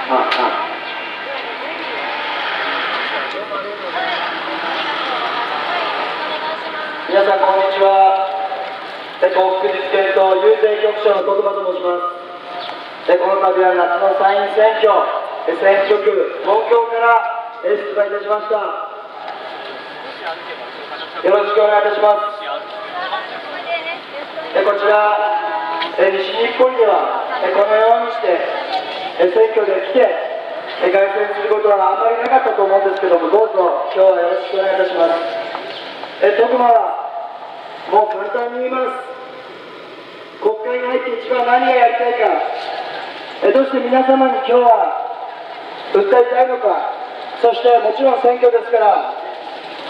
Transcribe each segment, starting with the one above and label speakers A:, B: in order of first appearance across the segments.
A: 皆さんこんにちは。国福実験と郵政局長の徳間と申します。この度は夏の参院選挙、選挙区東京から出馬いたしました。よろしくお願いいたします。こちら西日暮里ではこのようにして選挙で来て凱旋することはあまりなかったと思うんですけども、どうぞ今日はよろしくお願いいたします。徳間はもう簡単に言います。国会に入って一番何がやりたいか、どうして皆様に今日は訴えたいのか、そしてもちろん選挙ですから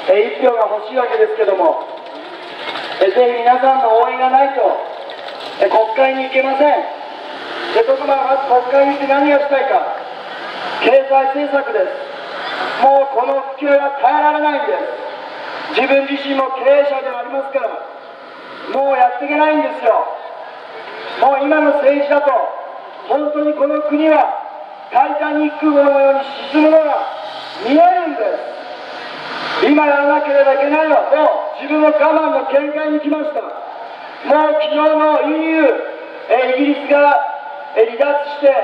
A: 1票が欲しいわけですけども、ぜひ皆さんの応援がないと国会に行けません。徳間はまず国会に行って何がしたいか、経済政策です。もうこの不況は耐えられないんです。自分自身も経営者でありますから、もうやっていけないんですよ。もう今の政治だと本当にこの国はタイタニック号のように沈むのが見えるんです。今やらなければいけないのはもう自分の我慢の限界に来ました。もう昨日の EU、イギリスが離脱して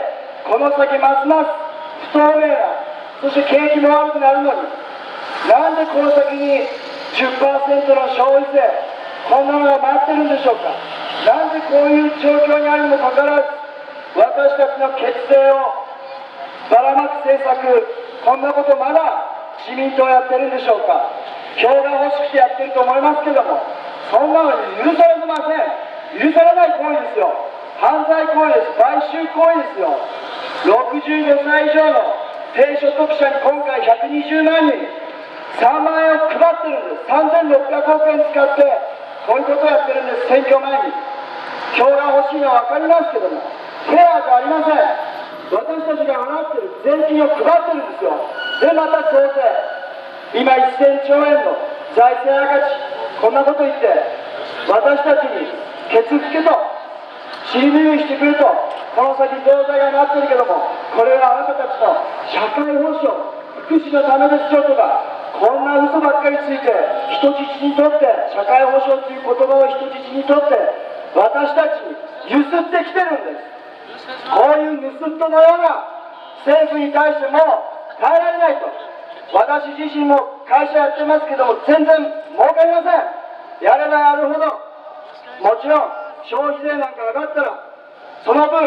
A: この先ますます不透明な、そして景気も悪くなるのに、なんでこの先に 10% の消費税、こんなのが待ってるんでしょうか。なんでこういう状況にあるにもかかわらず、私たちの血税をばらまく政策、こんなことまだ自民党やってるんでしょうか。票が欲しくてやってると思いますけども、そんなの許されません。許されない行為ですよ。犯罪行為です。買収行為ですよ。65歳以上の低所得者に今回120万人3万円を配ってるんです。3600億円使ってこういうことをやってるんです。選挙前に票が欲しいのは分かりますけども、フェアじゃありません。私たちが払ってる税金を配ってるんですよ。でまた増税、今1000兆円の財政赤字、こんなこと言って私たちにケツつけと尻拭いしてくると、この先増税が待ってるけども、これはあなたたちの社会保障福祉のためですよとか、こんな嘘ばっかりついて人質にとって、社会保障という言葉を人質にとって私たちにゆすってきてるんです。こういう盗人のような政府に対しても耐えられないと。私自身も会社やってますけども全然儲かりません。やればやるほど、もちろん消費税なんか上がったらその分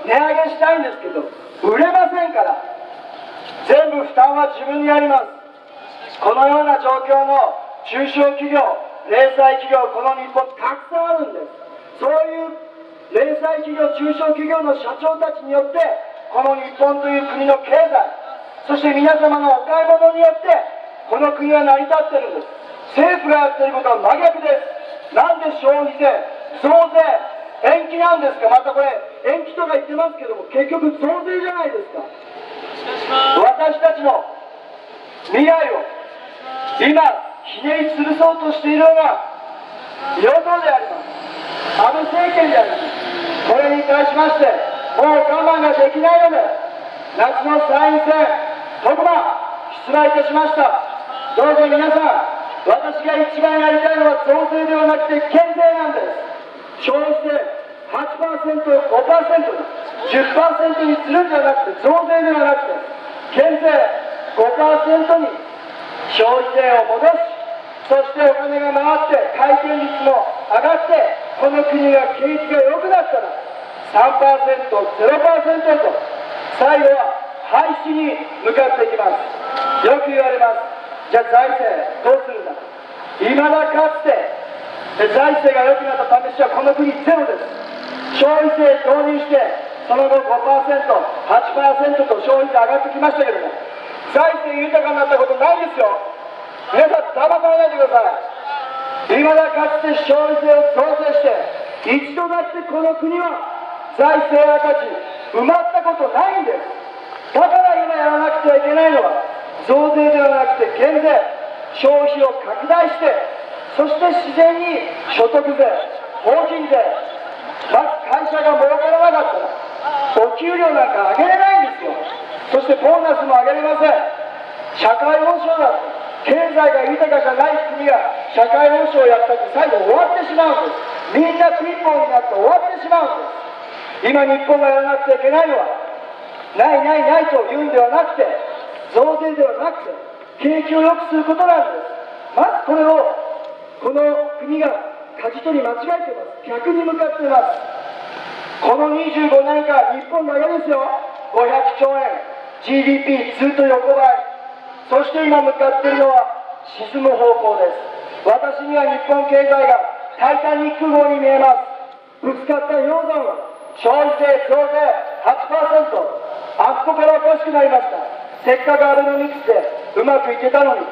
A: 値上げしたいんですけど、売れませんから、全部負担は自分にあります。このような状況の中小企業、零細企業、この日本たくさんあるんです。そういう零細企業、中小企業の社長たちによってこの日本という国の経済、そして皆様のお買い物によってこの国は成り立ってるんです。政府がやっていることは真逆です。なんで消費税、増税、延期なんですか。またこれ延期とか言ってますけども、結局増税じゃないですか。私たちの未来を今ひねり潰そうとしているのが与党であります。安倍政権であります。これに対しましてもう我慢ができないので、夏の参院選特番出馬いたしました。どうぞ皆さん、私が一番やりたいのは増税ではなくて減税なんです。消費税 8% を 5% に 10% にするんじゃなくて、増税ではなくて減税 5% に消費税を戻し、そしてお金が回って回転率も上がって、この国が景気が良くなったら 3%、0% と最後は廃止に向かっていきます。よく言われます。じゃあ財政どうするんだ。いまだかつて財政が良くなった試しはこの国ゼロです。消費税導入してその後 5%、8% と消費税上がってきましたけども、財政豊かになったことないですよ。皆さん騙されないでください。いまだかつて消費税を増税して一度だってこの国は財政赤字埋まったことないんです。だから今やらなくてはいけないのは増税ではなくて減税、消費を拡大して、そして自然に所得税、法人税、まず会社が儲からなかったらお給料なんか上げれないんですよ。そしてボーナスも上げれません。社会保障だって経済が豊かじゃない国が社会保障をやったって最後終わってしまうんです。みんな貧乏になって終わってしまうんです。今日本がやらなくちゃいけないのはないないないと言うんではなくて、増税ではなくて景気を良くすることなんです。まずこれをこの国が舵取り間違えています。逆に向かっています。この25年間日本だけですよ、500兆円 GDP ずっと横ばい。そして今向かっているのは沈む方向です。私には日本経済がタイタニック号に見えます。ぶつかった氷山は消費税増税 8%、 あそこからおかしくなりました。せっかくアベノミクスでうまくいってたのに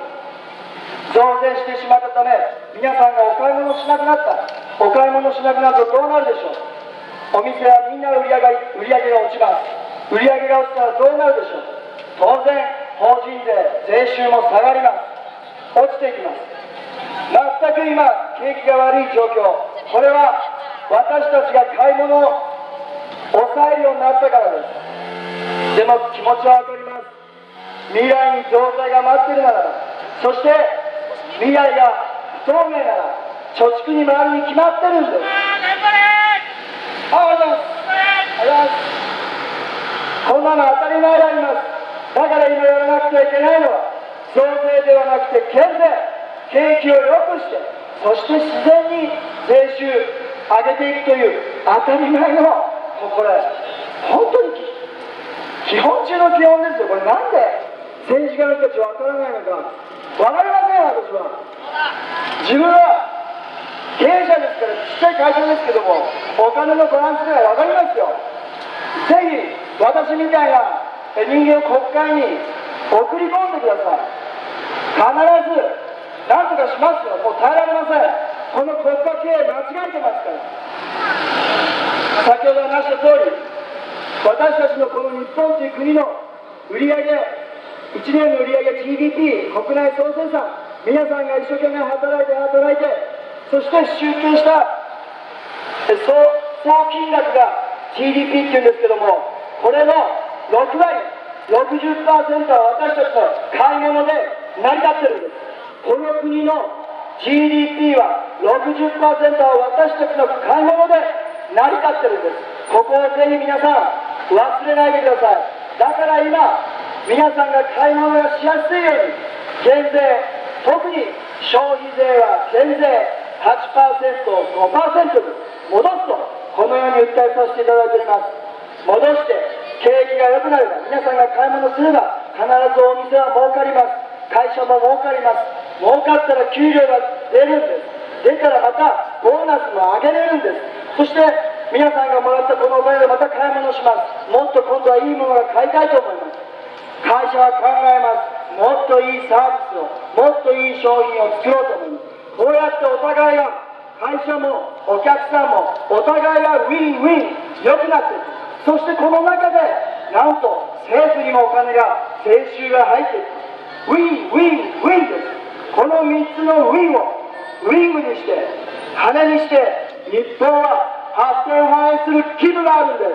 A: 増税してしまったため、皆さんがお買い物しなくなった。お買い物しなくなるとどうなるでしょう。お店はみんな売り上げが落ちます。売り上げが落ちたらどうなるでしょう。当然法人税税収も下がります。落ちていきます。全く今景気が悪い状況、これは私たちが買い物を抑えるようになったからです。でも気持ちは分かります。未来に増税が待っているならば、そして未来が不透明なら貯蓄に回るに決まってるんです。ありがとうございます。ありがとうございます。こんなの当たり前であります。だから今やらなくてはいけないのは増税ではなくて減税、景気を良くして、そして自然に税収上げていくという当たり前の、もうこれ本当に基本中の基本ですよ。これなんで政治家の人たちは分からないのか分かりません。私は自分は経営者ですから、ちっちゃい会社ですけども、お金のバランスが分かりますよ。ぜひ私みたいな人間を国会に送り込んでください。必ず何とかしますよ。もう耐えられません。この国家経営間違えてますから。先ほど話した通り、私たちのこの日本という国の売上、1年の売上 GDP 国内総生産、皆さんが一生懸命働いてそして集計した総金額が GDP っていうんですけども、これの6割 60% は私たちの買い物で成り立ってるんです。この国の GDP は 60% は私たちの買い物で成り立ってるんです。ここをぜひ皆さん忘れないでください。だから今皆さんが買い物がしやすいように減税、特に消費税は減税 8% を 5% に戻すと、このように訴えさせていただいております。戻して景気が良くなれば、皆さんが買い物すれば必ずお店は儲かります。会社も儲かります。儲かったら給料が出るんです。出たらまたボーナスも上げれるんです。そして皆さんがもらったこのお金でまた買い物します。もっと今度はいいものが買いたいと思います。会社は考えます。もっといいサービスを、もっといい商品を作ろうと思います。こうやってお互いが、会社もお客さんもお互いがウィンウィン良くなっていく。そしてこの中でなんと政府にもお金が、税収が入っていく。ウィンウィンウィンです。この3つのウィンをウィングにして、羽にして、日本は発展繁栄する気分があるんで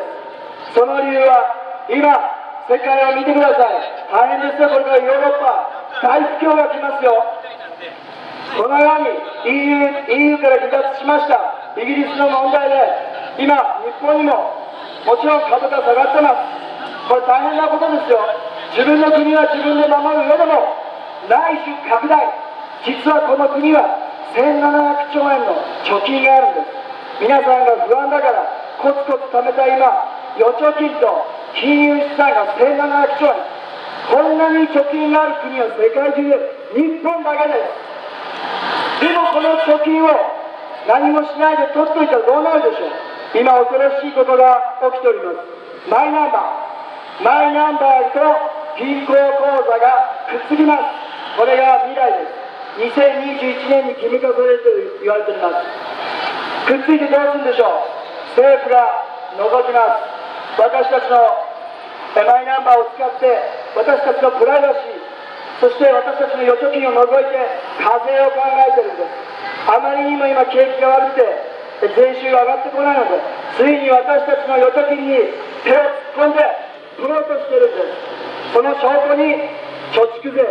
A: す。その理由は今世界を見てください。大変ですよ。これからヨーロッパ大不況が来ますよ。このように EU から離脱しましたイギリスの問題で、今日本にももちろん株価下がってます。これ大変なことですよ。自分の国は自分で守る上でも内需拡大、実はこの国は1700兆円の貯金があるんです。皆さんが不安だからコツコツ貯めた今、預貯金と金融資産が1700兆円、こんなに貯金がある国は世界中で日本だけです。でもこの貯金を何もしないで取っといたらどうなるでしょう。今恐ろしいことが起きております。マイナンバーと銀行口座がくっつきます。これが未来です。2021年に義務化されると言われております。くっついてどうするんでしょう。政府が覗きます。私たちのマイナンバーを使って私たちのプライバシー、そして私たちの預貯金を除いて課税を考えているんです。あまりにも今景気が悪くて税収が上がってこないので、ついに私たちの預貯金に手を突っ込んで取ろうとしているんです。その証拠に貯蓄税、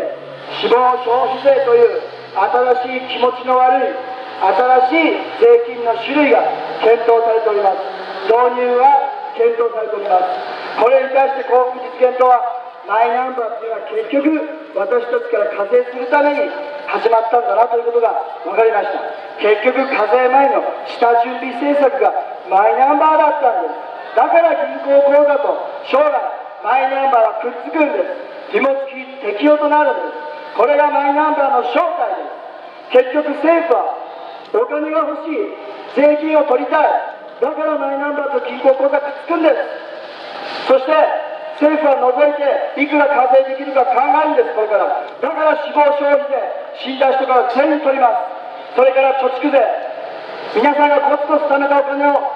A: 死亡消費税という新しい気持ちの悪い新しい税金の種類が検討されております。導入は検討されております。これに対して幸福実現とは、マイナンバーというのは結局私たちから課税するために始まったんだなということが分かりました。結局課税前の下準備政策がマイナンバーだったんです。だから銀行口座と将来マイナンバーはくっつくんです。紐付き適用となるんです。これがマイナンバーの正体です。結局政府はお金が欲しい、税金を取りたい、だからマイナンバーと銀行口座くっつくんです。そして政府は除いていくら課税できるか考えるんです。これからだから死亡消費税、死んだ人から全員取ります。それから貯蓄税、皆さんがコツコツ貯めたお金を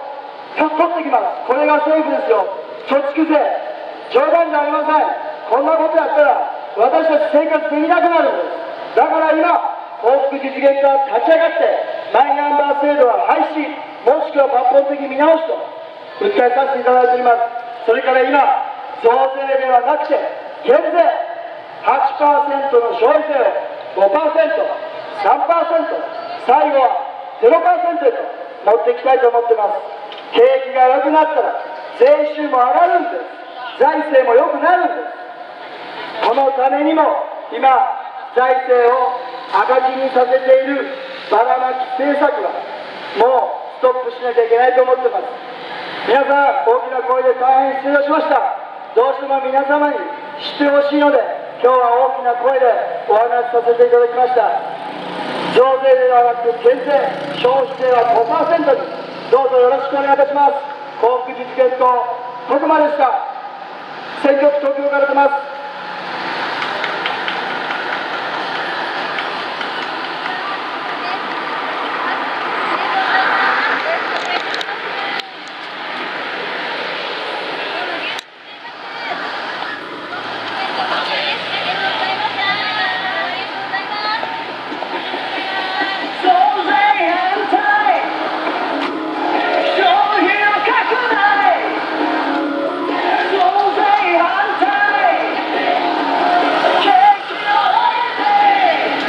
A: 取ってきます。これが政府ですよ。貯蓄税、冗談じゃありません。こんなことやったら私たち生活できなくなるんです。だから今幸福実現が立ち上がってマイナンバー制度は廃止、もしくは抜本的見直しと訴えさせていただいております。それから今増税ではなくて減税、8% の消費税を 5%、3%、最後は 0% へと持っていきたいと思っています。景気が良くなったら税収も上がるんです。財政も良くなるんです。このためにも今財政を赤字にさせているばらまき政策はもうストップしなきゃいけないと思っています。皆さん大きな声で大変失礼しました。どうしても皆様に知ってほしいので今日は大きな声でお話しさせていただきました。増税ではなく減税、消費税は 5% にどうぞよろしくお願いいたします。幸福実現と徳間でした。選挙区東京から出ます。